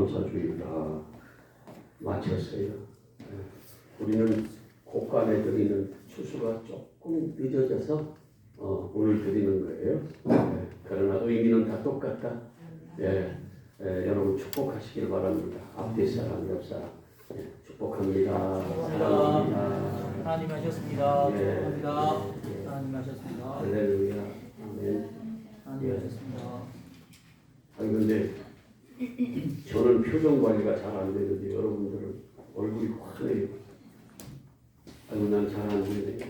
추수감사주일 다 마쳤어요. 우리는 곡간에 드리는 추수가 조금 늦어져서 오늘 드리는 거예요. 그러나 의미는 다 똑같다. 여러분 축복하시길 바랍니다. 앞뒤 사람, 옆 사람 축복합니다. 사랑합니다. 하나님 하셨습니다. 축복합니다. 하나님 하셨습니다. 할렐루야. 아멘. 하나님 하셨습니다. 아니 근데 저는 표정 관리가 잘 안 되는데 여러분들은 얼굴이 환해요. 아이고 난 잘 안 되네요.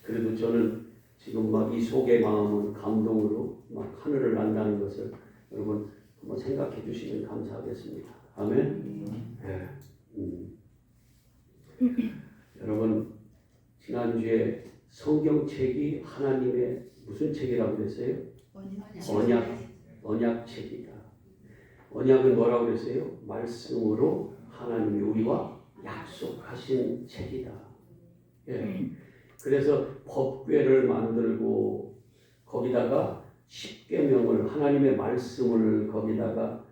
그래도 저는 지금 막 이 속의 마음은 감동으로 막 하늘을 난다는 것을 여러분 한번 생각해 주시면 감사하겠습니다. 아멘. 여러분 지난주에 성경책이 하나님의 무슨 책이라고 그랬어요? 언약책이다. 언약은 뭐라고 그랬어요? 말씀으로 하나님이 우리와 약속하신 책이다. 그래서 법궤를 만들고 거기다가 십계명을 하나님의 말씀을 거기다가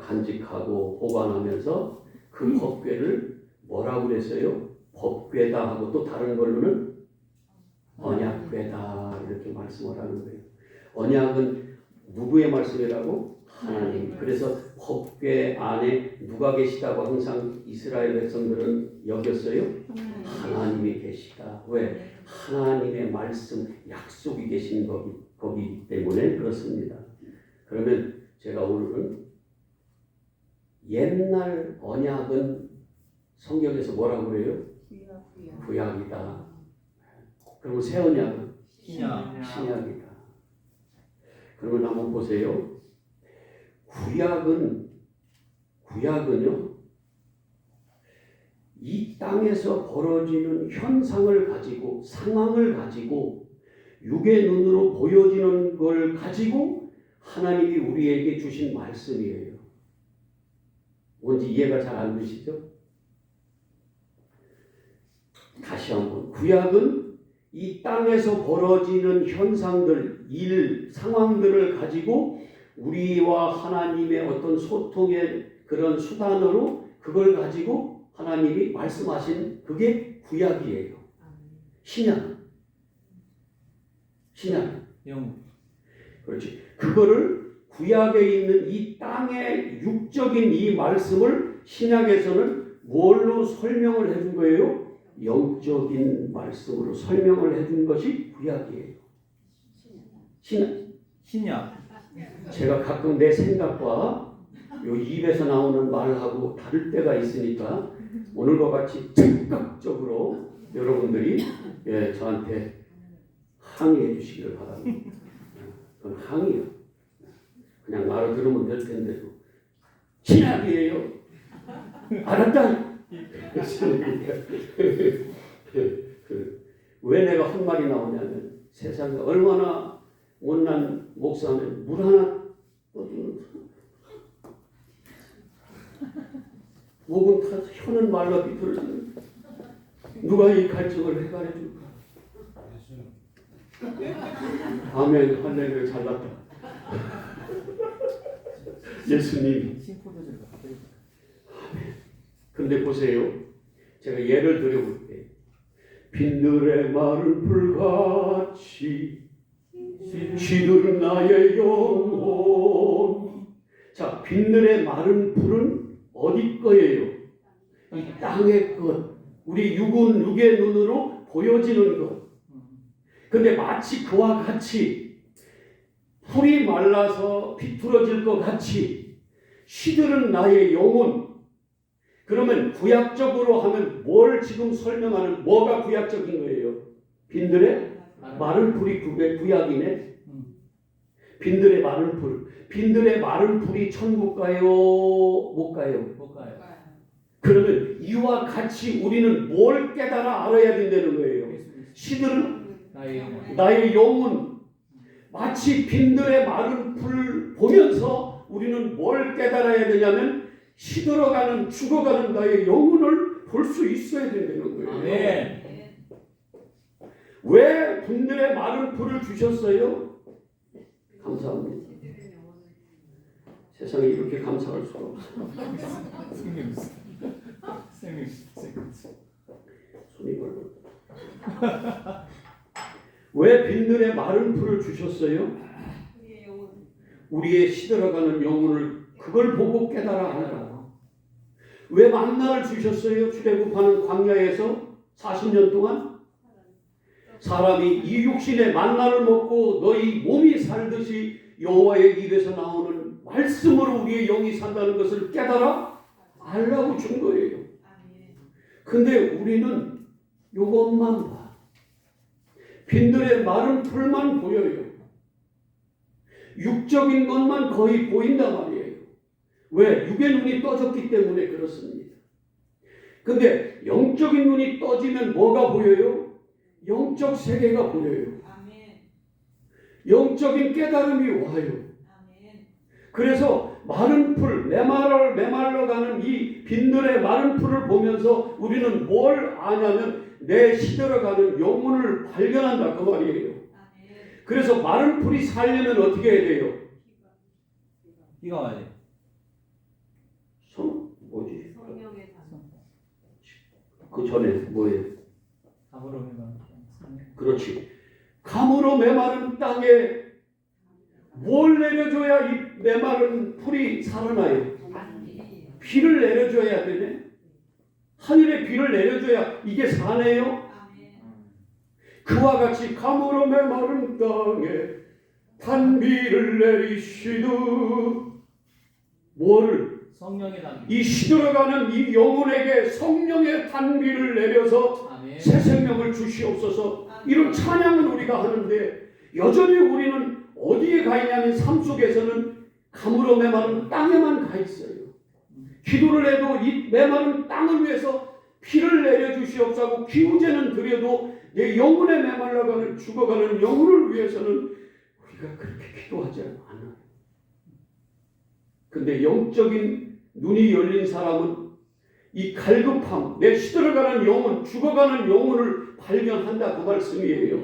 간직하고 보관하면서 그 법궤를 뭐라고 그랬어요? 법궤다 하고 또 다른 걸로는 언약궤다 이렇게 말씀을 하는 거예요. 언약은 누구의 말씀이라고? 하나님. 그래서 법궤 안에 누가 계시다고 항상 이스라엘 백성들은 여겼어요? 하나님이 계시다. 왜? 하나님의 말씀, 약속이 계신 거기 때문에 그렇습니다. 그러면 제가 오늘은 옛날 언약은 성경에서 뭐라고 그래요? 구약이다. 그리고 새 언약은 신약이다. 그러면 한번 보세요. 구약은요, 이 땅에서 벌어지는 현상을 가지고, 상황을 가지고, 육의 눈으로 보여지는 걸 가지고 하나님이 우리에게 주신 말씀이에요. 뭔지 이해가 잘 안 되시죠? 다시 한번. 구약은 이 땅에서 벌어지는 현상들, 일, 상황들을 가지고 우리와 하나님의 어떤 소통의 그런 수단으로 그걸 가지고 하나님이 말씀하신 그게 구약이에요. 신약. 그렇지. 그거를 구약에 있는 이 땅의 육적인 이 말씀을 신약에서는 뭘로 설명을 해준 거예요? 영적인 말씀으로 설명을 해준 것이 구약이에요. 신약. 제가 가끔 내 생각과 요 입에서 나오는 말하고 다를 때가 있으니까 오늘과 같이 즉각적으로 여러분들이 저한테 항의해 주시기를 바랍니다. 그건 항의요. 그냥 알아들으면 될 텐데도 신약이에요. 알았다. 왜 내가 한 말이 나오냐면 세상에 얼마나 못난 목사는 물 하나 떠주는 목은 타서 혀는 말라 비틀어지는 누가 이 갈증을 해결해 줄까? 아멘. 할렐루야. 잘났다. 예수님. 아멘. 근데 보세요. 제가 예를 들어볼게요. 빈들의 마른 불같이 시들은 나의 영혼. 자, 빈들의 마른 풀은 어디 거예요? 이 땅의 것. 우리 육의 눈으로 보여지는 것. 근데 마치 그와 같이 풀이 말라서 비틀어질 것 같이 시들은 나의 영혼. 그러면 구약적으로 하면 뭘 지금 설명하는 뭐가 구약적인 거예요? 빈들의 마른 풀이 구약이네. 빈들의 마른 풀. 빈들의 마른 풀이 천국 가요? 못 가요? 못 가요. 그러면 이와 같이 우리는 뭘 깨달아 알아야 된다는 거예요? 시들은 나의 영혼. 마치 빈들의 마른 풀 보면서 우리는 뭘 깨달아야 되냐면 시들어가는 죽어가는 나의 영혼을 볼 수 있어야 된다는 거예요. 왜 빈들의 마른 풀을 주셨어요? 감사합니다. 세상에 이렇게 감사할 수가 없어. 손이 벌려. 왜 빈들에 마른 풀을 주셨어요? 우리의 시들어가는 영혼을 그걸 보고 깨달아 하라. 왜 만나를 주셨어요? 출애굽하는 광야에서 40년 동안 사람이 이 육신의 만나를 먹고 너희 몸이 살듯이 여호와의 입에서 나오는 말씀으로 우리의 영이 산다는 것을 깨달아 알라고 준 거예요. 근데 우리는 요것만 봐. 빈들의 마른 풀만 보여요. 육적인 것만 거의 보인단 말이에요. 왜? 육의 눈이 떠졌기 때문에 그렇습니다. 근데 영적인 눈이 떠지면 뭐가 보여요? 영적 세계가 보여요. 영적인 깨달음이 와요. 그래서 마른 풀, 메말라가는 이 빈들의 마른 풀을 보면서 우리는 뭘 아냐면 내 시들어가는 영혼을 발견한다 그 말이에요. 그래서 마른 풀이 살려면 어떻게 해야 돼요? 비가 와야 돼. 뭐지? 성령의 단어. 그 전에 뭐예요? 감으로 메마른. 그렇지. 감으로 메마른 땅에 뭘 내려줘야 이 메마른 풀이 살아나요? 비를 내려줘야 되네. 하늘에 비를 내려줘야 이게 사네요. 그와 같이 감으로 메마른 땅에 단비를 내리시듯 뭐를? 성령의 단비. 이 시들어가는 이 영혼에게 성령의 단비를 내려서 새 생명을 주시옵소서. 이런 찬양은 우리가 하는데 여전히 우리는 어디에 가 있냐면 삶 속에서는 감으로 메마른 땅에만 가 있어요. 기도를 해도 이 메마른 땅을 위해서 피를 내려주시옵소서. 기우제는 드려도 내 영혼에 메말라가는 죽어가는 영혼을 위해서는 우리가 그렇게 기도하지 않아요. 근데 영적인 눈이 열린 사람은 이 갈급함, 내 시들어가는 영혼, 죽어가는 영혼을 발견한다 그 말씀이에요.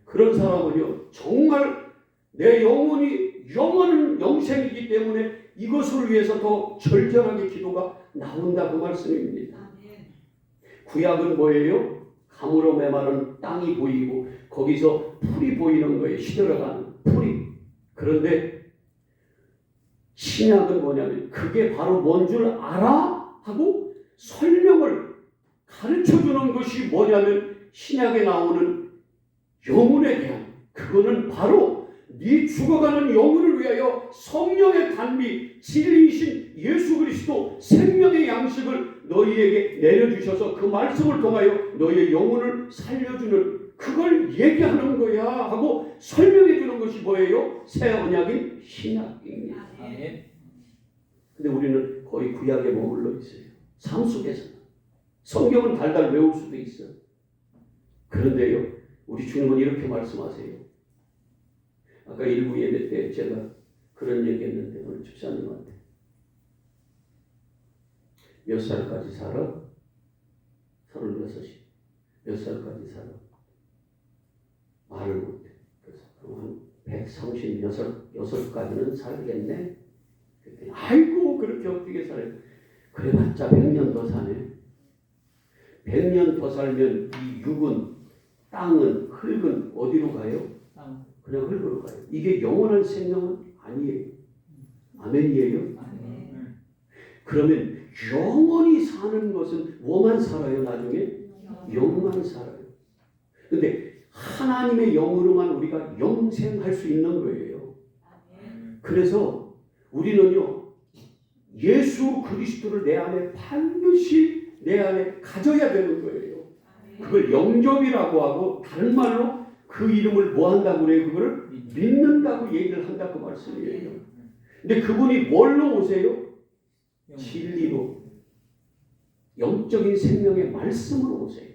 그런 사람은요 정말 내 영혼이 영원한 영생이기 때문에 이것을 위해서 더 절절하게 기도가 나온다 그 말씀입니다. 구약은 뭐예요? 감으로 메마른 땅이 보이고 거기서 풀이 보이는 거예요. 시들어가는 풀이. 그런데 신약은 뭐냐면 그게 바로 뭔 줄 알아? 하고 설명을 가르쳐주는 것이 뭐냐면 신약에 나오는 영혼에 대한 그거는 바로 네 죽어가는 영혼을 위하여 성령의 단비 진리이신 예수 그리스도 생명의 양식을 너희에게 내려주셔서 그 말씀을 통하여 너희의 영혼을 살려주는 그걸 얘기하는 거야 하고 설명해 주는 것이 뭐예요? 새 언약인 신약입니다. 근데 우리는 거의 구약에 머물러 있어요. 삶 속에서는. 성경은 달달 외울 수도 있어요. 그런데요 우리 주님은 이렇게 말씀하세요. 아까 일부 예배 때 제가 그런 얘기했는데 오늘 집사님한테 몇 살까지 살아? 36이. 몇 살까지 살아? 말을 못해. 그래서 그럼 한 136까지는 살겠네. 그랬더니 아이고 그렇게 어떻게 살아요? 그래봤자 100년 더 사네. 100년 더 살면 이 육은 땅은 흙은 어디로 가요? 그냥 흙으로 가요. 이게 영원한 생명은 아니에요. 아멘이에요? 그러면 영원히 사는 것은 뭐만 살아요? 나중에? 영만 살아요. 근데 하나님의 영으로만 우리가 영생할 수 있는 거예요. 그래서 우리는요 예수 그리스도를 내 안에 반드시 내 안에 가져야 되는 거예요. 그걸 영접이라고 하고 다른 말로 그 이름을 뭐 한다고 그래요? 그걸 믿는다고 얘기를 한다고 말씀이에요. 근데 그분이 뭘로 오세요? 진리로 영적인 생명의 말씀으로 오세요.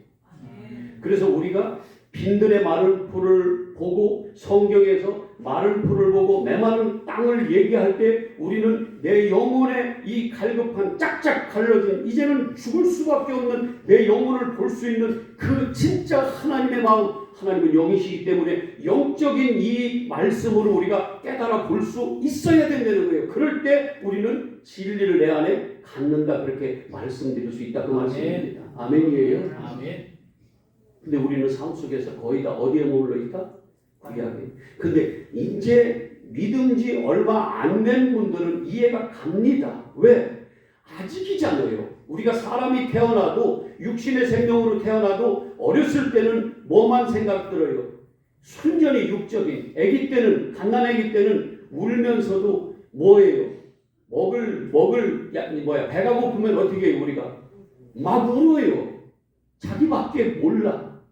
그래서 우리가 빈들의 마른 풀을 보고 성경에서 마른 풀을 보고 메마른 땅을 얘기할 때 우리는 내 영혼의 이 갈급한 짝짝 갈라진 이제는 죽을 수밖에 없는 내 영혼을 볼 수 있는 그 진짜 하나님의 마음 하나님은 영이시기 때문에 영적인 이 말씀으로 우리가 깨달아 볼 수 있어야 된다는 거예요. 그럴 때 우리는 진리를 내 안에 갖는다, 그렇게 말씀드릴 수 있다, 그 말씀입니다. 아멘이에요. 아멘. 근데 우리는 삶 속에서 거의 다 어디에 머물러 있다? 구약에. 근데 이제 믿은 지 얼마 안 된 분들은 이해가 갑니다. 왜? 아직이잖아요. 우리가 사람이 태어나도, 육신의 생명으로 태어나도 어렸을 때는 뭐만 생각 들어요? 순전히 육적인. 아기 때는, 갓난아기 때는 울면서도 뭐예요? 배가 고프면 어떻게 해요? 우리가 막 울어요. 자기밖에 몰라.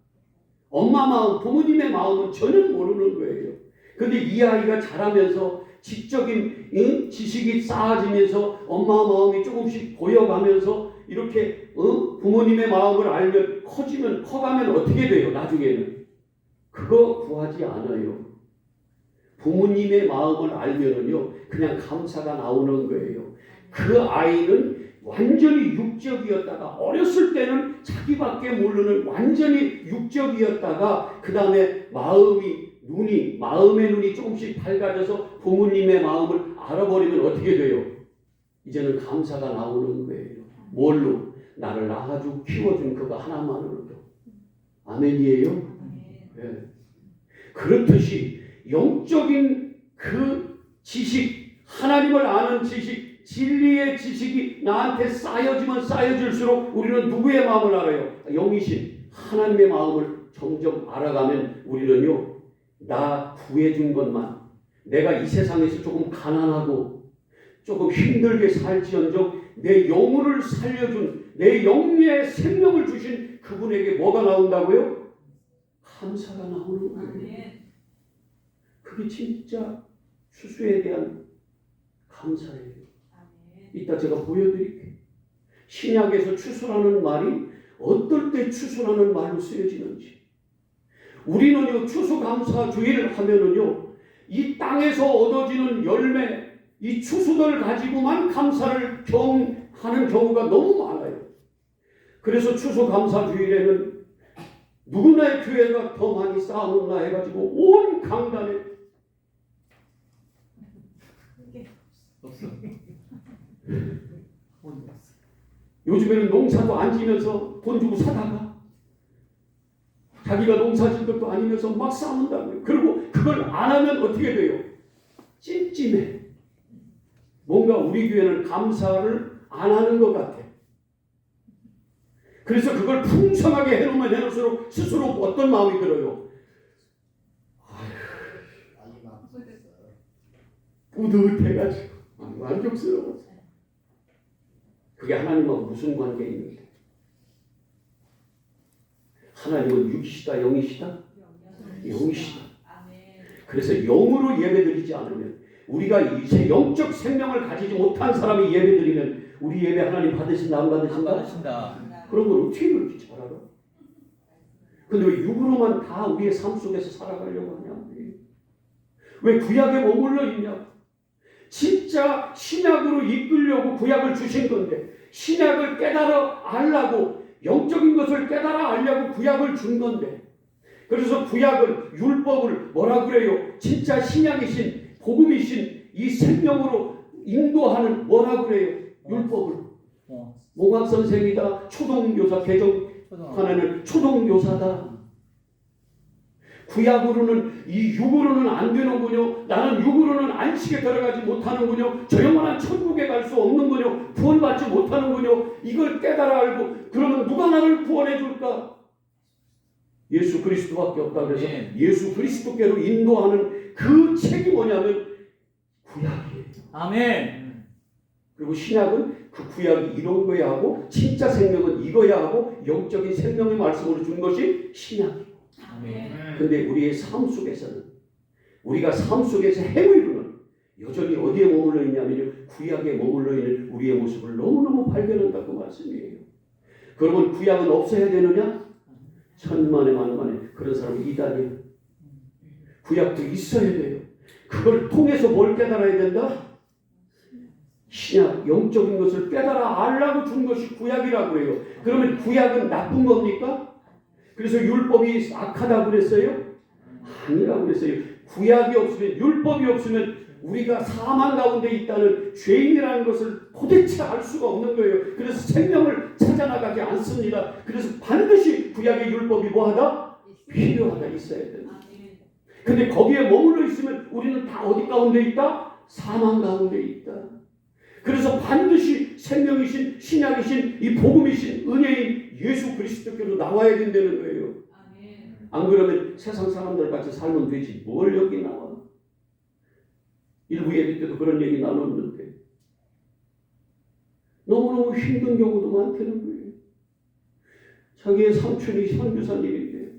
엄마 마음, 부모님의 마음은 전혀 모르는 거예요. 근데 이 아이가 자라면서 지적인 지식이 쌓아지면서 엄마 마음이 조금씩 보여가면서 이렇게 부모님의 마음을 알면 커가면 어떻게 돼요? 나중에는 그거 구하지 않아요. 부모님의 마음을 알면은요, 그냥 감사가 나오는 거예요. 그 아이는 완전히 육적이었다가, 어렸을 때는 자기밖에 모르는 완전히 육적이었다가, 그 다음에 마음의 눈이 조금씩 밝아져서 부모님의 마음을 알아버리면 어떻게 돼요? 이제는 감사가 나오는 거예요. 뭘로? 나를 낳아주고 키워준 그거 하나만으로도. 아멘이에요? 네. 그렇듯이 영적인 그 지식, 하나님을 아는 지식, 진리의 지식이 나한테 쌓여지면 쌓여질수록 우리는 누구의 마음을 알아요? 영이신 하나님의 마음을 점점 알아가면 우리는요, 나 구해준 것만, 내가 이 세상에서 조금 가난하고 조금 힘들게 살지언정 내 영혼을 살려준, 내 영의 생명을 주신 그분에게 뭐가 나온다고요? 감사가 나오는 거예요. 그게 진짜 추수에 대한 감사예요. 이따 제가 보여드릴게요. 신약에서 추수라는 말이 어떨 때 추수라는 말로 쓰여지는지. 우리는요, 추수감사주의를 하면은요, 이 땅에서 얻어지는 열매, 이 추수들 가지고만 감사를 하는 경우가 너무 많아요. 그래서 추수감사주일에는 누구나의 교회가 더 많이 쌓아놓나 해가지고 온 강단에 없어. 요즘에는 농사도 안 지면서 돈 주고 사다가 자기가 농사 진 것도 아니면서 막 쌓는다고요. 그리고 그걸 안 하면 어떻게 돼요? 찜찜해. 뭔가 우리 교회는 감사를 안 하는 것 같아. 그래서 그걸 풍성하게 해놓으면 해놓을수록 스스로 어떤 마음이 들어요? 뿌듯해가지고 만족스러워서. 그게 하나님하고 무슨 관계에 있는데? 하나님은 육이시다, 영이시다? 영이시다. 그래서 영으로 예배드리지 않으면, 우리가 이제 영적 생명을 가지지 못한 사람이 예배드리면 우리 예배 하나님 받으신다, 안 받으신다? 안 받으신다. 그런 걸 어떻게 그렇게 잘 알아? 근데 왜 육으로만 다 우리의 삶 속에서 살아가려고 하냐? 왜 구약에 머물러 있냐? 진짜 신약으로 이끌려고 구약을 주신 건데, 신약을 깨달아 알라고, 영적인 것을 깨달아 알려고 구약을 준 건데, 그래서 구약은 율법을 뭐라 그래요? 진짜 신약이신, 복음이신 이 생명으로 인도하는 뭐라 그래요? 율법을. 몽학 선생이다, 초동교사, 개정하나는 초동교사다. 구약으로는, 이 육으로는 안 되는군요. 나는 육으로는 안식에 들어가지 못하는군요. 저 영원한 천국에 갈 수 없는군요. 구원받지 못하는군요. 이걸 깨달아 알고, 그러면 누가 나를 구원해 줄까? 예수 그리스도밖에 없다. 그래서 예수 그리스도께로 인도하는 그 책이 뭐냐면 구약이에요. 아멘. 그리고 신약은 그 구약이 이런 거야 하고, 진짜 생명은 이거야 하고, 영적인 생명의 말씀으로 준 것이 신약이에요. 아멘. 근데 우리의 삶 속에서는, 우리가 삶 속에서 행위로는 여전히 어디에 머물러 있냐면 구약에 머물러 있는 우리의 모습을 너무너무 발견한다고 말씀이에요. 그러면 구약은 없어야 되느냐? 천만에 만만에 그런 사람이 이단이에요. 구약도 있어야 돼요. 그걸 통해서 뭘 깨달아야 된다? 신약, 영적인 것을 깨달아 알라고 준 것이 구약이라고 해요. 그러면 구약은 나쁜 겁니까? 그래서 율법이 악하다고 그랬어요? 아니라고 그랬어요. 구약이 없으면, 율법이 없으면 우리가 사망 가운데 있다는 죄인이라는 것을 도대체 알 수가 없는 거예요. 그래서 생명을 찾아나가지 않습니다. 그래서 반드시 구약의 율법이 뭐하다? 필요하다, 있어야 된다. 근데 거기에 머물러 있으면 우리는 다 어디 가운데 있다? 사망 가운데 있다. 그래서 반드시 생명이신, 신약이신, 이 복음이신 은혜인 예수 그리스도께로 나와야 된다는 거예요. 안 그러면 세상 사람들 같이 살면 되지. 뭘 여기 나와? 일부 예배 때도 그런 얘기 나눴는데 너무너무 힘든 경우도 많다는 거예요. 자기의 삼촌이 선교사님인데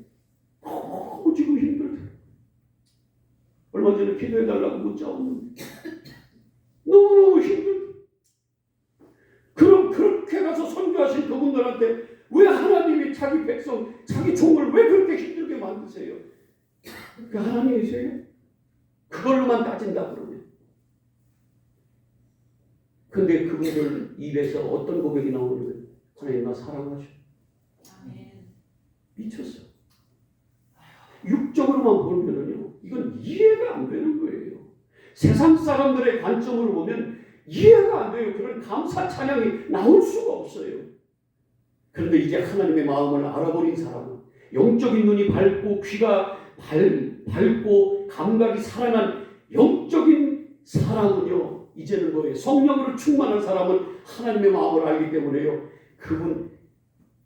너무 지금 힘들대. 얼마 전에 기도해달라고 문자 왔는데 너무너무 힘들대. 그럼 그렇게 가서 선교하신 그분들한테 왜 하나님이 자기 백성, 자기 종을 왜 그렇게 힘들게 만드세요? 그 하나님이세요? 그걸로만 따진다 그러면. 근데 그분들 입에서 어떤 고백이 나오냐면 하나님 나 사랑하셔. 미쳤어. 육적으로만 보면은요, 이건 이해가 안 되는 거예요. 세상 사람들의 관점으로 보면 이해가 안 돼요. 그런 감사 찬양이 나올 수가 없어요. 그런데 이제 하나님의 마음을 알아버린 사람은, 영적인 눈이 밝고 귀가 밝고 감각이 살아난 영적인 사람은요, 이제는 뭐예요? 성령으로 충만한 사람은 하나님의 마음을 알기 때문에요, 그분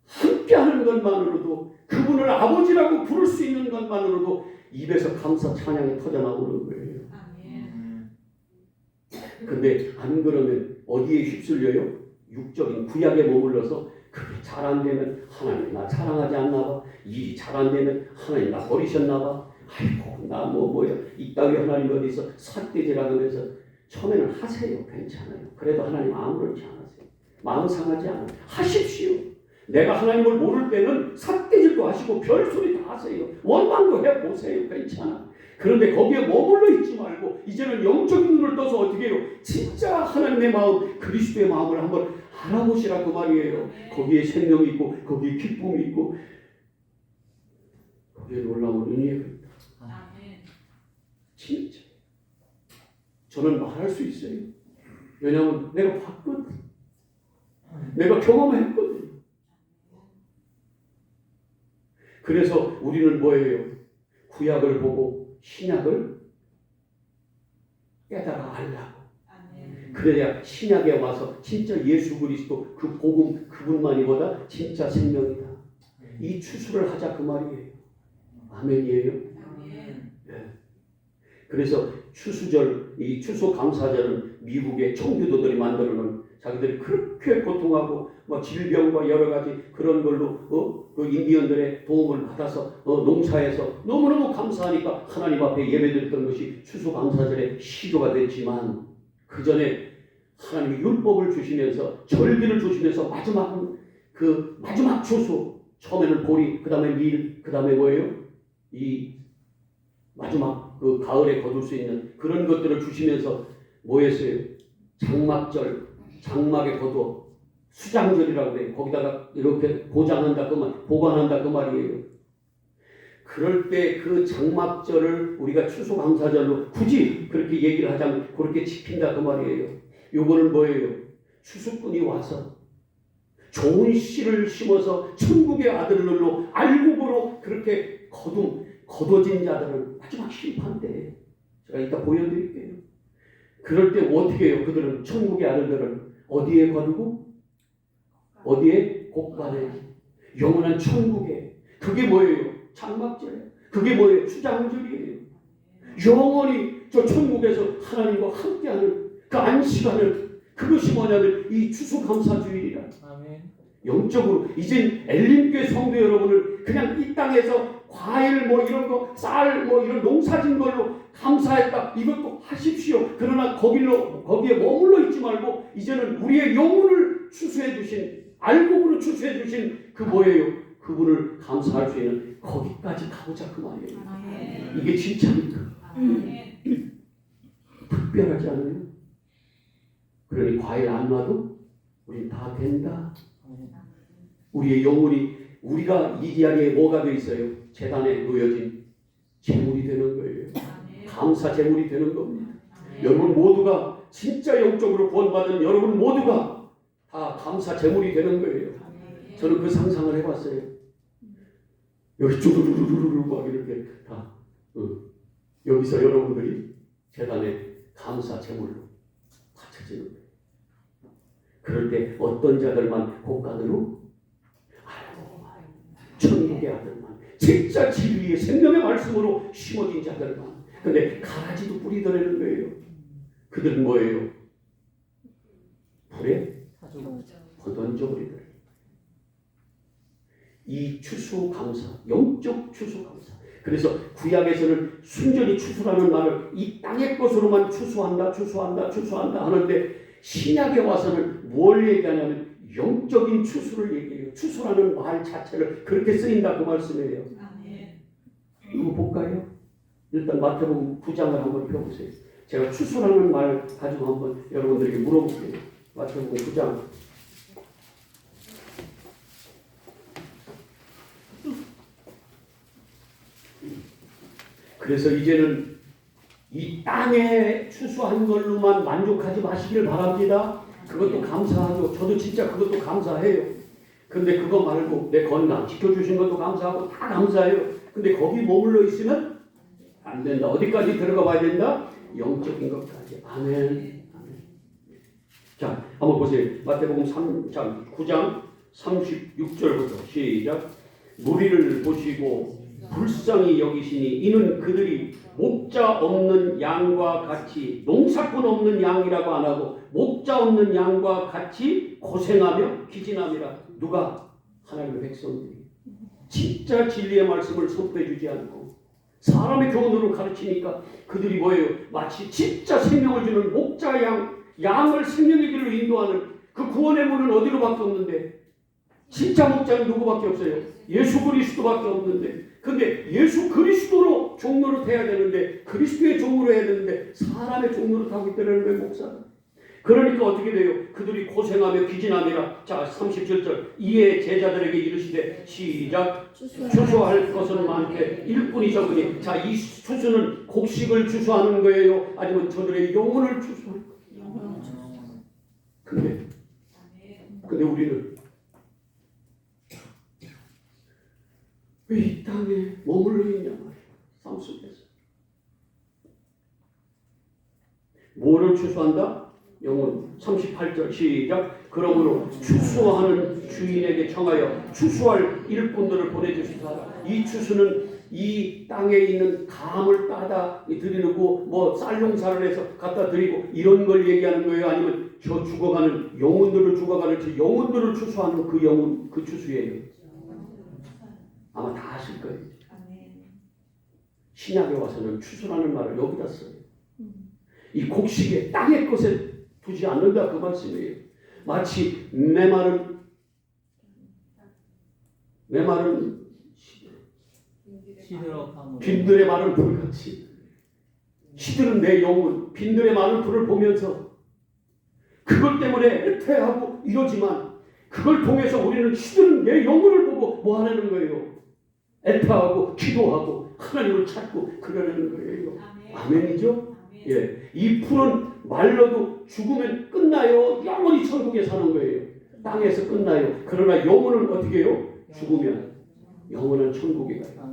함께하는 것만으로도, 그분을 아버지라고 부를 수 있는 것만으로도 입에서 감사 찬양이 터져나오는 거예요. 근데 안 그러면 어디에 휩쓸려요? 육적인 구약에 머물러서 그게 잘 안 되면 하나님 나 사랑하지 않나 봐. 일이 잘 안 되면 하나님 나 버리셨나 봐. 아이고 나 뭐야 이따위 하나님 어디서 삿대질하고 그래서 처음에는 하세요. 괜찮아요. 그래도 하나님 아무렇지 않으세요. 마음 상하지 않아요. 하십시오. 내가 하나님을 모를 때는 삿대질도 하시고 별소리 다 하세요. 원망도 해보세요. 괜찮아. 그런데 거기에 머물러 있지 말고 이제는 영적인 눈을 떠서 어떻게 해요? 진짜 하나님의 마음, 그리스도의 마음을 한번 알아보시라 그 말이에요. 거기에 생명이 있고 거기에 기쁨이 있고 거기에 놀라운 은혜가 있다. 진짜 저는 말할 수 있어요. 왜냐하면 내가 봤거든. 내가 경험했거든. 그래서 우리는 뭐예요? 구약을 보고 신약을 깨달아 알라고. 그래야 신약에 와서 진짜 예수 그리스도 그 복음 그분만이 보다 진짜 생명이다. 이 추수를 하자 그 말이에요. 아멘이에요. 네. 그래서 추수절, 이 추수감사절은 미국의 청교도들이 만들어놓은, 자기들이 그렇게 고통하고 뭐 질병과 여러 가지 그런 걸로 그 인디언들의 도움을 받아서 농사에서 너무너무 감사하니까 하나님 앞에 예배드렸던 것이 추수감사절의 시조가 됐지만, 그 전에 하나님이 율법을 주시면서 절기를 주시면서 마지막 추수, 처음에는 보리, 그 다음에 밀, 그 다음에 뭐예요? 이 마지막 그 가을에 거둘 수 있는 그런 것들을 주시면서 뭐 했어요? 장막절, 장막에 거두어 수장절이라고 해요. 거기다가 이렇게 보관한다 그 말이에요. 그럴 때 그 장막절을 우리가 추수감사절로 굳이 그렇게 얘기를 하자면 그렇게 지킨다 그 말이에요. 요거는 뭐예요? 추수꾼이 와서 좋은 씨를 심어서 천국의 아들들로 알곡으로 그렇게 거둬진 자들은 마지막 심판 때 제가 이따 보여드릴게요. 그럴 때 어떻게 해요? 그들은 천국의 아들들은 어디에 거두고 어디에? 곡간에, 영원한 천국에. 그게 뭐예요? 장막절. 그게 뭐예요? 수장절이에요. 영원히 저 천국에서 하나님과 함께하는 그 안식하는, 그것이 뭐냐면 이 추수감사주일이라. 아멘. 영적으로 이젠 엘림교회 성도 여러분을 그냥 이 땅에서 과일 뭐 이런 거, 쌀 뭐 이런 농사진 걸로 감사했다, 이것도 하십시오. 그러나 거기에 머물러 있지 말고 이제는 우리의 영혼을 추수해 주신, 알곡으로 추수해 주신 그 뭐예요? 그분을 감사할 수 있는 거기까지 가보자 그 말이에요. 이게 진짜입니까? 특별하지 않아요? 그러니 과일 안 놔도 우린 다 된다. 우리의 영혼이 우리가 이 자리에 뭐가 돼 있어요? 제단에 놓여진 제물이 되는 거예요. 감사 제물이 되는 겁니다. 여러분 모두가 진짜 영적으로 구원받은 여러분 모두가 다 감사 제물이 되는 거예요. 저는 그 상상을 해봤어요. 여기 쭈루루루루루 막 이렇게 다 여기서 여러분들이 제단에 감사 제물로 바쳐지는 거예요. 그럴 때 어떤 자들만 복간으로 천국의 아들만 진짜 진리의 생명의 말씀으로 심어진 자들만. 근데 가라지도 뿌리더라는 거예요. 그들은 뭐예요? 불에 던져버리더래요. 이 추수 감사, 영적 추수 감사. 그래서 구약에서는 순전히 추수라는 말을 이 땅의 것으로만 추수한다 하는데 신약에 와서는 뭘 얘기하냐면 영적인 추수를 얘기해요. 추수라는 말 자체를 그렇게 쓰인다 그 말씀이에요. 이거 볼까요? 일단 마태복음 9장을 한번 펴보세요. 제가 추수라는 말 가지고 한번 여러분들에게 물어볼게요. 마태복음 9장. 그래서 이제는 이 땅에 추수한 걸로만 만족하지 마시길 바랍니다. 그것도 감사하죠. 저도 진짜 그것도 감사해요. 근데 그거 말고 내 건강 지켜주신 것도 감사하고 다 감사해요. 근데 거기 머물러 있으면 안 된다. 어디까지 들어가 봐야 된다? 영적인 것까지. 아멘. 자, 한번 보세요. 마태복음 3장 9장 36절부터 시작. 무리를 보시고 불쌍히 여기시니 이는 그들이 목자 없는 양과 같이, 농사꾼 없는 양이라고 안 하고 목자 없는 양과 같이 고생하며 기진함이라. 누가? 하나님의 백성들이 진짜 진리의 말씀을 선포해 주지 않고 사람의 교훈으로 가르치니까 그들이 뭐예요? 마치 진짜 생명을 주는 목자 양을 생명의 길로 인도하는 그 구원의 문은 어디로밖에 없는데 진짜 목자는 누구밖에 없어요? 예수 그리스도밖에 없는데. 근데 예수 그리스도로 종로를 해야 되는데 그리스도의 종로로 해야 되는데 사람의 종로를 하고 있다는 거예요, 목사는. 그러니까 어떻게 돼요? 그들이 고생하며 기진함이라. 자, 37절. 이에 제자들에게 이르시되 시작. 추수할 것은 많되 일꾼이 적으니. 자, 이 추수는 곡식을 추수하는 거예요? 아니면 저들의 영혼을 추수하는 거예요? 근데 우리는 왜 이 땅에 머물러 있냐 말이에요. 삶 속에서. 뭐를 추수한다? 영혼. 38절 시작. 그러므로 추수하는 주인에게 청하여 추수할 일꾼들을 보내주시다. 이 추수는 이 땅에 있는 감을 따다 드리는 거, 뭐 쌀농사를 해서 갖다 드리고 이런 걸 얘기하는 거예요? 아니면 저 죽어가는 영혼들을 저 영혼들을 추수하는 그 영혼, 그 추수예요? 아마 다 아실 거예요. 신약에 와서는 추수라는 말을 여기다 써요. 이 곡식에 땅의 것에 두지 않는다 그 말씀이에요. 마치 메마른 빈들의 마른 불같이 시들은 내 영혼 빈들의 마른 불을 보면서 그것 때문에 애태하고 이러지만 그걸 통해서 우리는 시들은 내 영혼을 보고 뭐 하려는 거예요? 애타하고 기도하고 하나님을 찾고 그러려는 거예요. 아멘이죠? 예, 이 풀은 말라도 죽으면 끝나요. 영원히 천국에 사는 거예요. 땅에서 끝나요. 그러나 영혼은 어떻게 해요? 죽으면 영원한 천국에 가요.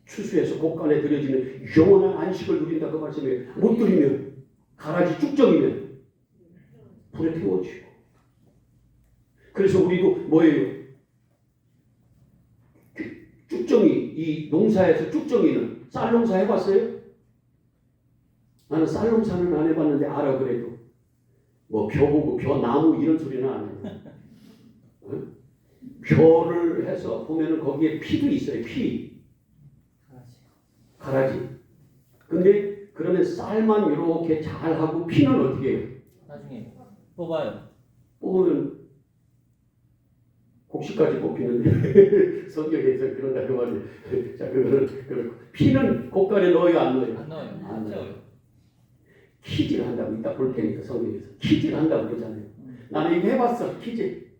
추수해서 곡간에 들여지는 영원한 안식을 누린다 그 말씀이에요. 못 누리면 가라지 쭉정이면 불에 태워지고. 그래서 우리도 뭐예요? 쭉정이, 이 농사에서 쭉정이는 쌀농사 해봤어요? 나는 쌀농사는 안 해봤는데 알아. 그래도 뭐 벼보고 벼나무 이런 소리는 안 해요. 어? 벼를 해서 보면은 거기에 피도 있어요. 피 가라지. 근데 그러면 쌀만 이렇게 잘하고 피는 어떻게 해요? 나중에 뽑아요. 뽑으면 곡식까지 뽑히는데 성경에서 그런다 그 말이에요. 자, 그거는 그렇고 피는 곡간에 넣어요, 안 넣어요? 안 넣어요. 안 넣어요. 키질 한다고 이따 볼 테니까 성경에서 키질 한다고 그러잖아요. 나는 이거 해봤어. 키질.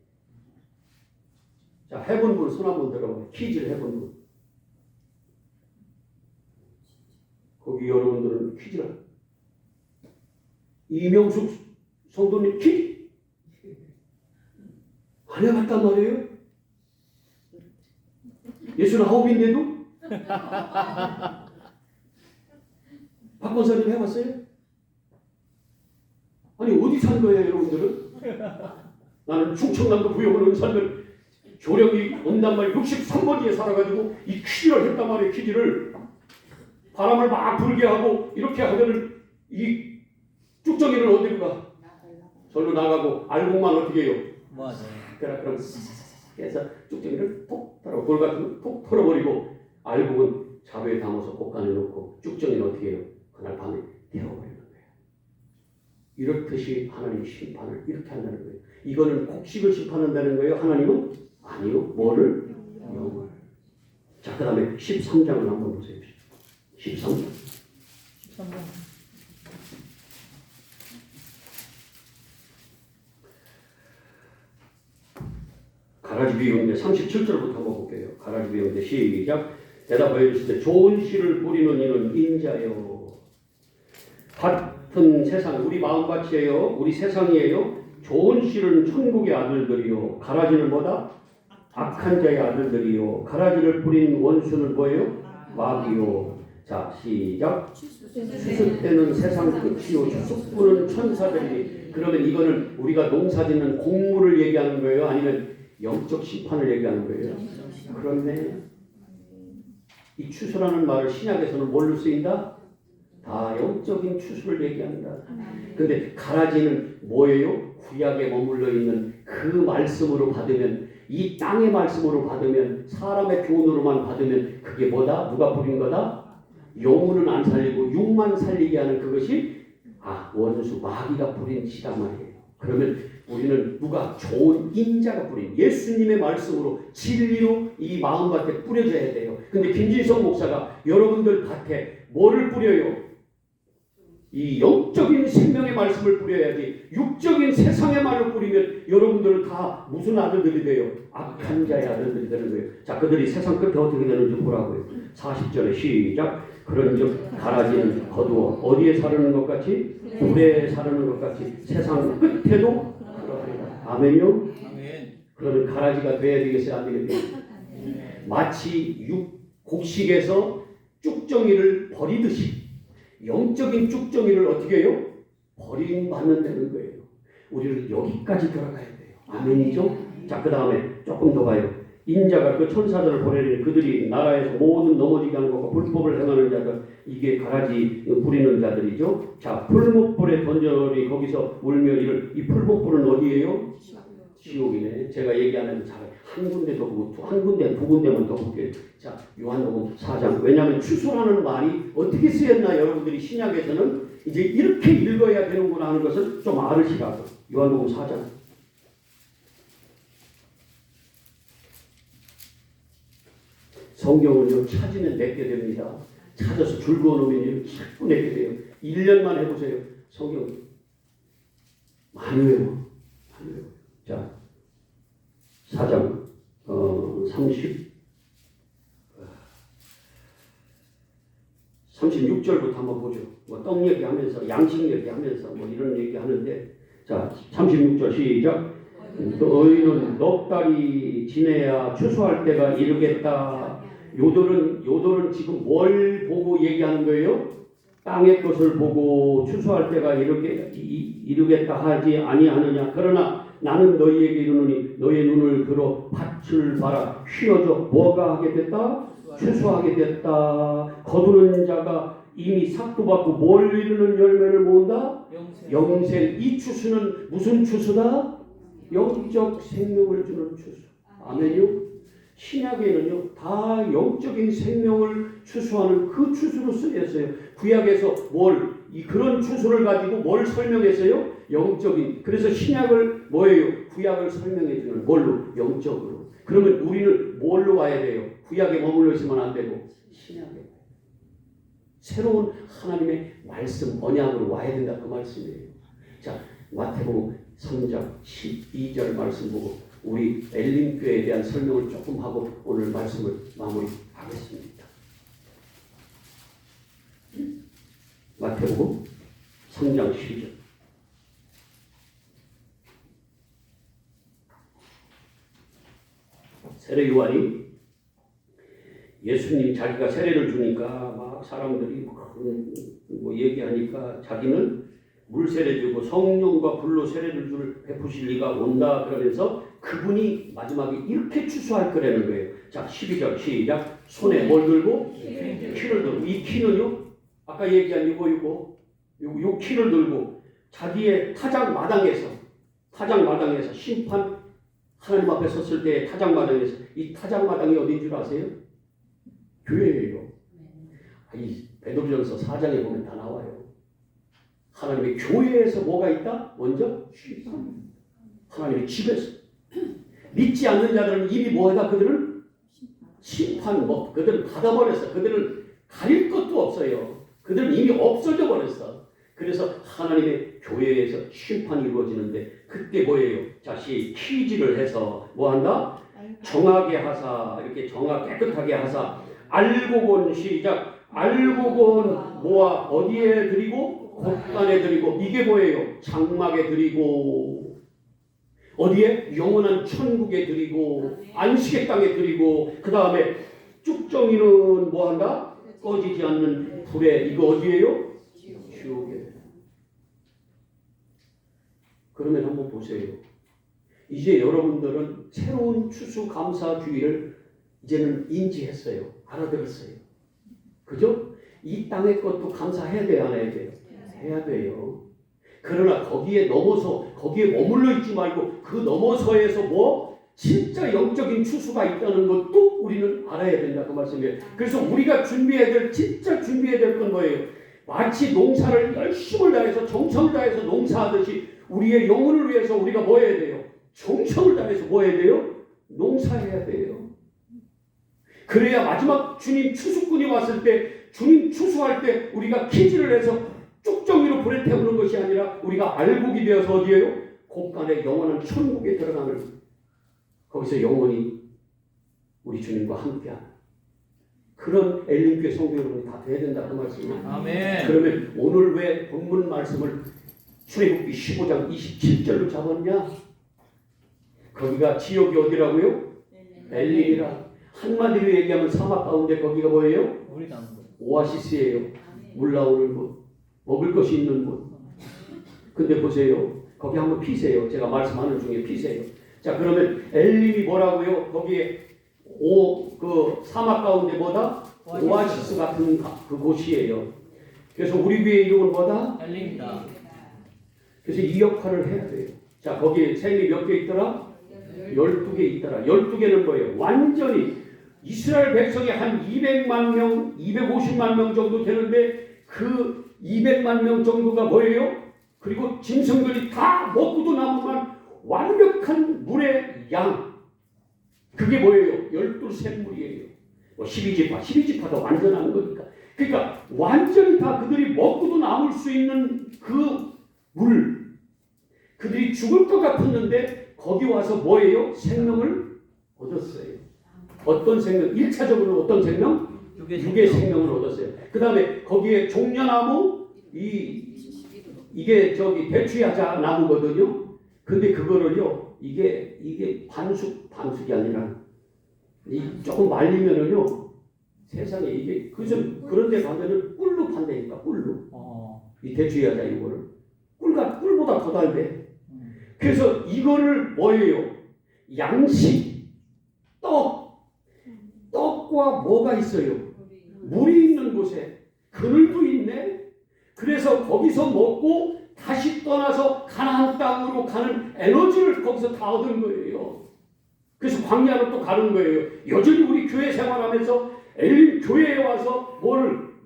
자, 해본분 손 한번 들어봐요. 퀴즈를 해본분. 거기 여러분들은 퀴즈를. 이명숙 성도님 퀴즈. 안 해봤단 말이에요? 69인데도? 박 권사님 해봤어요? 아니 어디 산 거예요 여러분들은? 나는 충청남도 부여군 은산면 조령이 엄난말 63번지에 살아가지고 이 퀴즈를 했단 말이에요. 퀴즈를 바람을 막 불게 하고 이렇게 하면은 이 쭉정이를 어디로 가? 절로 나가고 알곡만 어떻게 해요? 맞아요. 그럼 해서 쭉정이를 톡 털어 돌 같은 톡 털어버리고 알곡은 자루에 담아서 곳간에 넣고 쭉정이는 어떻게 해요? 그날 밤에 태워버리는 거예요. 이렇듯이 하나님 심판을 이렇게 한다는 거예요. 이거는 곡식을 심판한다는 거예요. 하나님은 아니요. 뭐를? 영을. 자, 그 다음에 13장을 한번 보세요. 13장. 13번. 가라지 비유인데 37절부터 한번 볼게요. 가라지 비유인데 시작. 대답하여 이르시되 좋은 씨를 뿌리는 이는 인자요. 같은 세상 우리 마음밭이에요. 우리 세상이에요. 좋은 씨는 천국의 아들들이요. 가라지는 뭐다? 악한 자의 아들들이요. 가라지를 뿌린 원수는 뭐예요? 마귀요. 자 시작. 추수 때는 세상 끝이요 추수꾼은 천사들이니. 그러면 이거는 우리가 농사짓는 곡물을 얘기하는 거예요? 아니면 영적 심판을 얘기하는 거예요? 그런데 이 추수라는 말을 신약에서는 뭘로 쓰인다? 다 영적인 추수를 얘기한다. 근데 가라지는 뭐예요? 구약에 머물러 있는 그 말씀으로 받으면, 이 땅의 말씀으로 받으면, 사람의 교훈으로만 받으면 그게 뭐다? 누가 뿌린 거다? 영혼은 안 살리고 육만 살리게 하는 그것이 원수 마귀가 뿌린 씨란 말이에요. 그러면 우리는 누가 좋은 인자가 뿌린 예수님의 말씀으로 진리로 이 마음밭에 뿌려져야 돼요. 근데 김진성 목사가 여러분들 밭에 뭐를 뿌려요? 이 영적인 생명의 말씀을 뿌려야지 육적인 세상의 말을 뿌리면 여러분들은 다 무슨 아들들이 돼요? 악한 자의 아들들이 되는 거예요. 자, 그들이 세상 끝에 어떻게 되는지 보라고요. 40절에 시작. 그런즉 가라지는 거두어 어디에 사르는 것 같이? 불에 사르는 것 같이 세상 끝에도 그러하리라. 아멘요? 아멘. 그러면 가라지가 돼야 되겠어요? 안 되겠어요? 마치 곡식에서 쭉정이를 버리듯이 영적인 쭉정이를 어떻게 해요? 버림받는다는 거예요. 우리는 여기까지 들어가야 돼요. 아멘이죠? 자, 그 다음에 조금 더 봐요. 인자가 그 천사들을 보내니 그들이 나라에서 모든 넘어지게 하는 것과 불법을 행하는 자들, 이게 가라지 부리는 자들이죠. 자, 풀목불에 던져리 거기서 울며 이를. 이 풀목불은 어디예요? 지옥이네. 제가 얘기하는 잘 한 군데 더 보고 한 군데 두 군데만 더 볼게요. 자, 요한복음 4장. 왜냐하면 추수라는 말이 어떻게 쓰였나 여러분들이 신약에서는 이제 이렇게 읽어야 되는구나 하는 것을 좀 알으시라고. 요한복음 4장. 성경을요 찾으면 내게 됩니다. 찾아서 줄그어 놓으면 자꾸 내게 돼요. 1년만 해보세요. 성경 많이 외워. 많이 외워. 자, 4장 36절부터 한번 보죠. 뭐 떡 얘기하면서 양식 얘기하면서 뭐 이런 얘기하는데, 자 36절 시작. 너희는 넉 달이 지내야 추수할 때가 이르겠다. 요들은 지금 뭘 보고 얘기하는 거예요? 땅의 것을 보고 추수할 때가 이르겠다 하지 아니하느냐. 그러나 나는 너희에게 이르노니 너희의 눈을 들어 밭을 봐라. 휘어져 뭐가 하게 됐다? 추수하게 됐다. 거두는 자가 이미 삭도 받고 뭘 이루는 열매를 모은다? 영생. 이 추수는 무슨 추수다? 영적 생명을 주는 추수. 아멘요? 신약에는요 다 영적인 생명을 추수하는 그 추수로 쓰였어요. 구약에서 그런 추수를 가지고 뭘 설명했어요? 영적인. 그래서 신약을 뭐예요? 구약을 설명해주는 뭘로? 영적으로. 그러면 우리는 뭘로 와야 돼요? 구약에 머물러 있으면 안 되고 신약에 새로운 하나님의 말씀 언약으로 와야 된다 그 말씀이에요. 자, 마태복음 3장 12절 말씀 보고 우리 엘림교회에 대한 설명을 조금 하고 오늘 말씀을 마무리하겠습니다. 마태복음 3장 12절. 세례 요한이 예수님 자기가 세례를 주니까 막 사람들이 뭐 얘기하니까 자기는 물 세례 주고 성령과 불로 세례를 베푸실 리가 온다 그러면서 그분이 마지막에 이렇게 추수할 거라는 거예요. 자 12절 시작. 손에 뭘 들고? 키를 들고. 이 키는요 아까 얘기한 요 키를 들고 자기의 타작 마당에서 심판 하나님 앞에 섰을 때 타작 마당에서 이 타작 마당이 어딘 줄 아세요? 교회예요. 이 베드로전서 4장에 보면 다 나와요. 하나님의 교회에서 뭐가 있다? 먼저 심판. 하나님의 집에서 믿지 않는 자들은 이미 뭐하다? 그들은 심판 그들은 받아버렸어. 그들은 가릴 것도 없어요. 그들은 이미 없어져 버렸어. 그래서 하나님의 교회에서 심판이 이루어지는데 그때 뭐예요? 자시 키지를 해서 뭐한다? 정하게 하사 이렇게 깨끗하게 하사 알고 본 시작 알고 본 모아 어디에 드리고 곳간에 드리고 이게 뭐예요? 장막에 드리고 어디에? 영원한 천국에 드리고 안식의 땅에 드리고 그 다음에 쭉정이는 뭐한다? 꺼지지 않는 불에 이거 어디예요? 지옥에. 그러면 한번 보세요. 이제 여러분들은 새로운 추수감사주의를 이제는 인지했어요. 알아들었어요. 그죠? 이 땅의 것도 감사해야 돼요? 안 해야 돼요? 해야 돼요. 그러나 거기에 머물러 있지 말고 그 넘어서에서 진짜 영적인 추수가 있다는 것도 우리는 알아야 된다 그 말씀이에요. 그래서 우리가 진짜 준비해야 될 건 뭐예요? 마치 농사를 열심을 다해서 정성을 다해서 농사하듯이 우리의 영혼을 위해서 우리가 뭐 해야 돼요? 정성을 다해서 뭐 해야 돼요? 농사해야 돼요. 그래야 마지막 주님 추수꾼이 왔을 때 주님 추수할 때 우리가 키지를 해서 쭉정이로 불에 태우는 것이 아니라 우리가 알곡이 되어서 어디에요? 곳간에 영원한 천국에 들어가는 거기서 영원히 우리 주님과 함께하는 그런 엘림교회 성도 여러분이 다 돼야 된다 그 말씀이에요. 아멘. 그러면 오늘 왜 본문 말씀을 출애굽기 15장 27절로 잡았냐? 거기가 지역이 어디라고요? 엘림이라. 한마디로 얘기하면 사막 가운데 거기가 뭐예요? 오아시스예요. 물 나오는 곳, 먹을 것이 있는 곳. 근데 보세요. 거기 한번 피세요. 제가 말씀하는 중에 피세요. 자, 그러면 엘림이 뭐라고요? 거기에 그 사막 가운데 뭐다? 오아시스 같은 그 곳이에요. 그래서 우리 교회 이름은 뭐다? 엘림이다. 그래서 이 역할을 해야 돼요. 자, 거기에 생이 몇 개 있더라? 12개 있더라. 12개는 뭐예요? 완전히 이스라엘 백성이 한 200만 명, 250만 명 정도 되는데 그 200만 명 정도가 뭐예요? 그리고 짐승들이 다 먹고도 남은 완벽한 물의 양. 그게 뭐예요? 12샘물이에요. 12지파도 완전한 거니까. 그러니까 완전히 다 그들이 먹고도 남을 수 있는 그 물. 그들이 죽을 것 같았는데 거기 와서 뭐예요? 생명을 얻었어요. 어떤 생명? 1차적으로 어떤 생명? 육의 생명을 얻었어요. 그 다음에 거기에 종려나무 이게 대추야자 나무거든요. 근데 그거를요 이게 반숙이 아니라 조금 말리면은요 세상에 이게 그런데 가면은 꿀로 판다니까 꿀로. 이 대추야자 이거를 꿀보다 더 달대. 그래서 이거를 뭐예요? 양식, 떡과 뭐가 있어요? 물이 있는 곳에 그늘도 있네. 그래서 거기서 먹고 다시 떠나서 가나안 땅으로 가는 에너지를 거기서 다 얻은 거예요. 그래서 광야로 또 가는 거예요. 여전히 우리 교회 생활하면서 엘림 교회에 와서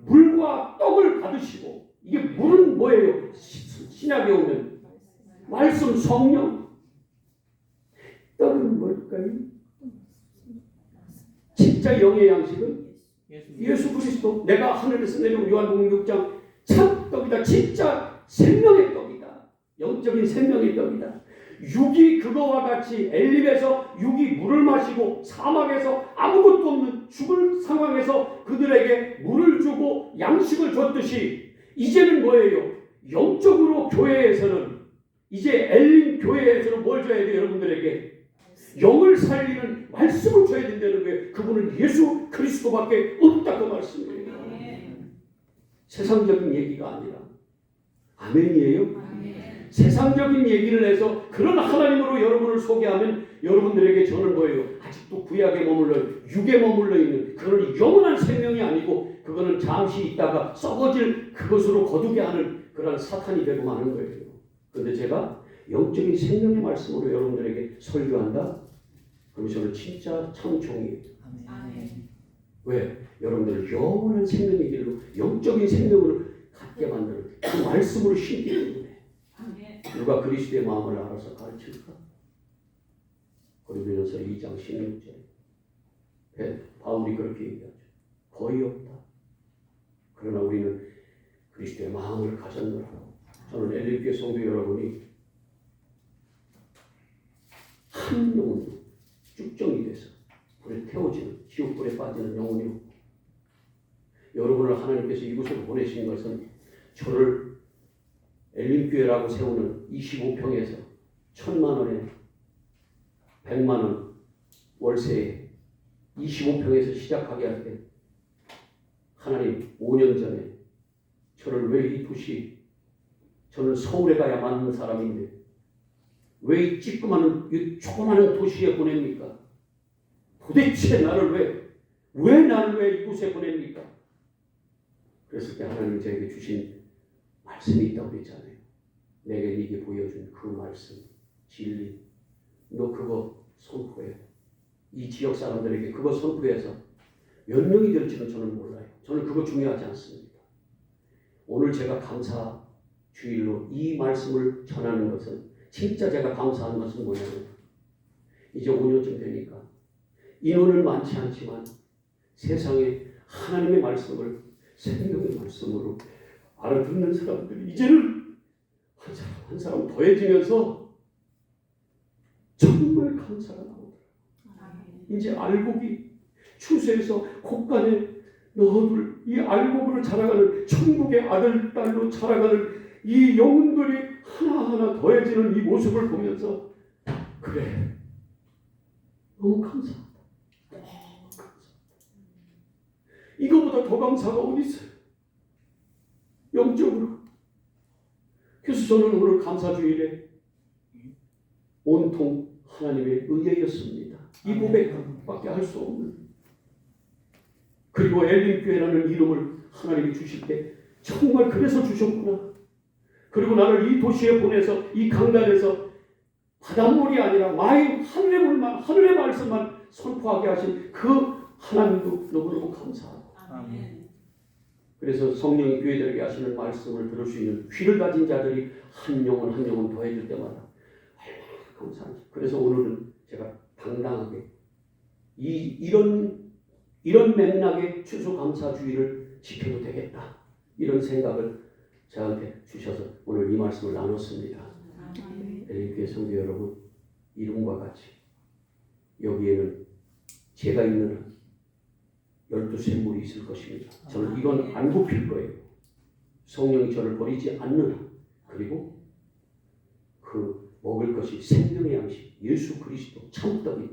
물과 떡을 받으시고 이게 물은 뭐예요? 신약에 오면 말씀 성령. 떡은 뭘까요? 진짜 영의 양식은 예수 그리스도. 내가 하늘에서 내려온 요한복음 6장 참 떡이다. 진짜 생명의 떡이다. 영적인 생명의 떡이다. 육이 그거와 같이 엘림에서 육이 물을 마시고 사막에서 아무것도 없는 죽을 상황에서 그들에게 물을 주고 양식을 줬듯이 이제는 뭐예요? 영적으로 교회에서는 이제 엘림 교회에서는 뭘 줘야 돼요? 여러분들에게 영을 살리는 말씀을 줘야 된다는 거예요. 그분은 예수 그리스도밖에 없다 그 말씀이에요. 세상적인 얘기가 아니라 아멘이에요. 세상적인 얘기를 해서 그런 하나님으로 여러분을 소개하면 여러분들에게 저는 뭐예요? 아직도 구약에 머물러 육에 머물러 있는 그런 영원한 생명이 아니고 그거는 잠시 있다가 썩어질 그것으로 거두게 하는 그런 사탄이 되고 마는 거예요. 그런데 제가 영적인 생명의 말씀으로 여러분들에게 설교한다? 그럼 저는 진짜 참 종이에요. 왜? 여러분들을 영원한 생명의 길로 영적인 생명으로 갖게 만드는 그 말씀으로 심기 때문에 누가 그리스도의 마음을 알아서 가르칠까? 고린도전서 2장 16절에 바울이 그렇게 얘기하죠. 거의 없다. 그러나 우리는 그리스도의 마음을 가졌노라. 저는 엘림교회 성도 여러분이 한 영혼도 쭉정이 돼서 불에 태워지는 지옥불에 빠지는 영혼이 없고 여러분을 하나님께서 이곳에 보내신 것은 저를 엘림교회라고 세우는 25평에서 1,000만 원에 100만 원 월세에 25평에서 시작하게 할 때 하나님 5년 전에 저를 왜 이 도시 저는 서울에 가야 맞는 사람인데 왜 이 찌끄마한 이 조그마한 도시에 보냅니까? 도대체 나를 왜 나를 왜 이곳에 보냅니까? 그랬을 때 하나님 저에게 주신 말씀이 있다고 그랬잖아요. 내게 이게 보여준 그 말씀, 진리. 너 그거 선포해. 이 지역 사람들에게 그거 선포해서 몇 명이 될지는 저는 몰라요. 저는 그거 중요하지 않습니다. 오늘 제가 감사 주일로 이 말씀을 전하는 것은 진짜 제가 감사하는 것은 뭐냐면 이제 5년쯤 되니까 인원은 많지 않지만 세상에 하나님의 말씀을 생명의 말씀으로 알아듣는 사람들이 이제는 한 사람 한 사람 더해지면서 정말 감사가 나오더라고요. 이제 알곡이 추수해서 곳간에 넣어둘 이 알곡으로 자라가는 천국의 아들 딸로 자라가는 이 영혼들이 하나하나 더해지는 이 모습을 보면서 그래 너무 감사하다. 너무 감사하다. 이거보다 더 감사가 어디 있어요? 영적으로. 그래서 저는 오늘 감사주일에 온통 하나님의 은혜였습니다. 이 고백밖에 할 수 없는. 그리고 엘림교회라는 이름을 하나님이 주실 때 정말 그래서 주셨구나. 그리고 나를 이 도시에 보내서 이 강단에서 바닷물이 아니라 마이 하늘의 물만 하늘의 말씀만 선포하게 하신 그 하나님도 너무너무 감사하고. 아멘. 그래서 성령이 교회들에게 하시는 말씀을 들을 수 있는 귀를 가진 자들이 한 영혼 한 영혼 더해줄 때마다 얼마나 감사한지. 그래서 오늘은 제가 당당하게 이런 맥락의 추수감사주의를 지켜도 되겠다. 이런 생각을 저한테 주셔서 오늘 이 말씀을 나눴습니다. 엘림교회 성도 여러분, 이름과 같이 여기에는 제가 있는 한 12샘물이 있을 것입니다. 저는 이건 안 굽힐 거예요. 성령이 저를 버리지 않는 한. 그리고 그 먹을 것이 생명의 양식 예수 그리스도 참떡이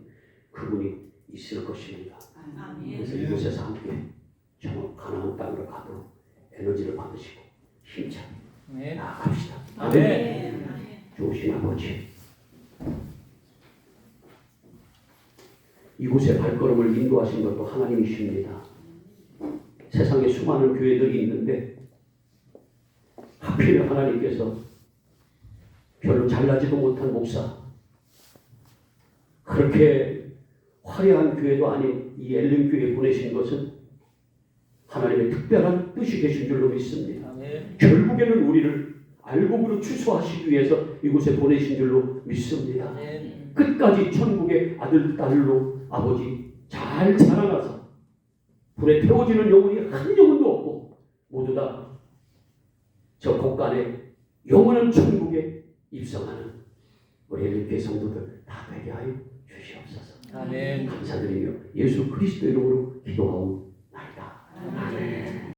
그분이 있을 것입니다. 그래서 이곳에서 함께 저 가나안 땅으로 가도록 에너지를 받으시고 힘차게 나아갑시다. 아멘. 좋으신 아버지, 이곳에 발걸음을 인도하신 것도 하나님이십니다. 세상에 수많은 교회들이 있는데 하필 하나님께서 별로 잘나지도 못한 목사, 그렇게 화려한 교회도 아닌 이 엘림교회에 보내신 것은 하나님의 특별한 뜻이 계신 줄로 믿습니다. 아멘. 결국에는 우리를 알곡으로 추수하시기 위해서 이곳에 보내신 줄로 믿습니다. 아멘. 끝까지 천국의 아들, 딸로 아버지 잘 자라나서 불에 태워지는 영혼이 한 영혼도 없고 모두 다 저 곳간에 영원한 천국에 입성하는 우리 엘리페 성도들 다 되게 하여 주시옵소서. 아멘. 감사드리며 예수 그리스도 이름으로 기도하옵나이다. 아멘.